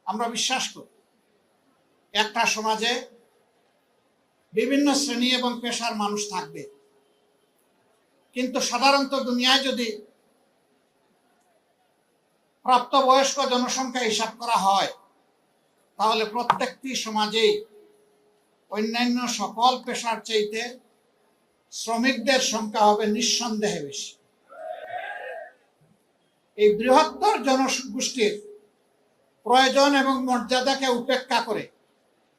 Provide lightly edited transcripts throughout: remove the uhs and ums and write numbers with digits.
আমরা বিশ্বাস করি একটা সমাজে বিভিন্ন শ্রেণী এবং পেশার মানুষ থাকবে, কিন্তু সাধারণত দুনিয়ায় যদি প্রাপ্তবয়স্ক জনসংখ্যা হিসাব করা হয় তাহলে প্রত্যেকটি সমাজেই অন্যান্য সকল পেশার চাইতে শ্রমিকদের সংখ্যা হবে নিঃসন্দেহে বেশি। এই বৃহত্তর জনগোষ্ঠীর প্রয়োজন এবং মর্যাদাকে উপেক্ষা করে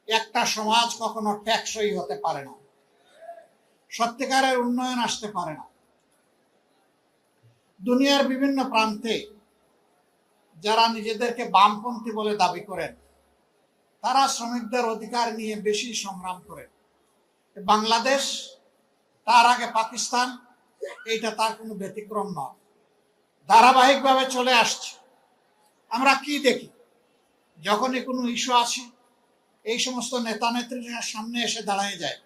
একটা সমাজ কখনো টেকসই হতে পারে না, সত্যিকারের উন্নয়ন আসতে পারে না। দুনিয়ার বিভিন্ন প্রান্তে যারা নিজেদেরকে বামপন্থী বলে দাবি করেন তারা শ্রমিকদের অধিকার নিয়ে বেশি সংগ্রাম করেন। বাংলাদেশ, তার আগে পাকিস্তান, এইটা তার কোনো ব্যতিক্রম নয়, ধারাবাহিকভাবে চলে আসছে। আমরা কি দেখি, যখনই কোনো ইস্যু আসে এই সমস্ত নেতা নেত্রীরা সামনে এসে দাঁড়ায় যায়,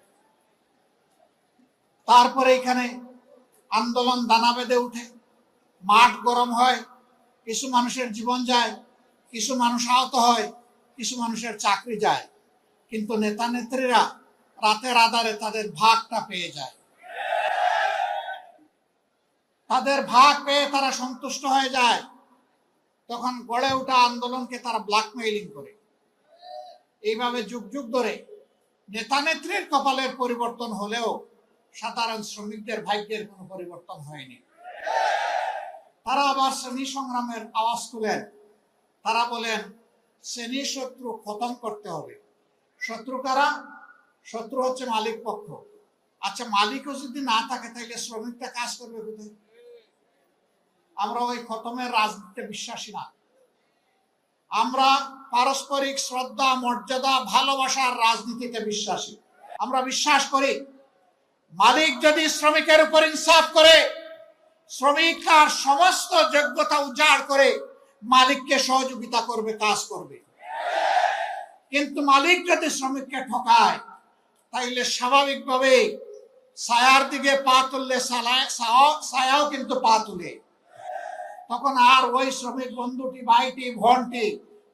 তারপরে এখানে আন্দোলন দানা বেঁধে উঠে, মাঠ গরম হয়, কিছু মানুষের জীবন যায়, কিছু মানুষ আহত হয়, কিছু মানুষের চাকরি যায়, কিন্তু নেতা নেত্রীরা রাতের আধারে তাদের ভাগটা পেয়ে যায়। তাদের ভাগ পেয়ে তারা সন্তুষ্ট হয়ে যায়, তখন গড়ে ওঠা আন্দোলনকে তারা ব্ল্যাকমেইলিং করে। এইভাবে যুগ যুগ ধরে নেতা নেত্রীর কপালের পরিবর্তন হলেও সাধারণ শ্রমিকদের ভাগ্যের কোনো পরিবর্তন হয়নি। তারা আবার শ্রেণী সংগ্রামের আওয়াজ তুলেন। তারা বলেন শ্রেণী শত্রু খতম করতে হবে। শত্রু কারা? শত্রু হচ্ছে মালিক পক্ষ। আচ্ছা, মালিকও যদি না থাকে তাহলে শ্রমিকটা কাজ করবে কোথায়? আমরা ওই খতমের রাজনীতিতে বিশ্বাসী না। আমরা পারস্পরিক শ্রদ্ধা, মর্যাদা, ভালোবাসার রাজনীতিতে বিশ্বাসী। আমরা বিশ্বাস করি মালিক যদি শ্রমিকের উপর ইনসাফ করে, শ্রমিক তার সমস্ত যোগ্যতা উজাড় করে মালিককে সহযোগিতা করবে, কাজ করবে। কিন্তু মালিক যদি শ্রমিককে ঠকায় তাইলে স্বাভাবিকভাবে ছায়ার দিকে পা তুললে ছায়াও কিন্তু পা তুলে। তখন আর ওই শ্রমিক বন্ধুটি, ভাইটি, বোনটি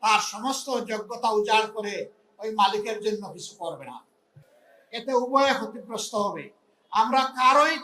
তার সমস্ত যোগ্যতা উজাড় করে ওই মালিকের জন্য কিছু করবে না। এতে উভয়ে ক্ষতিগ্রস্ত হবে। আমরা কারোই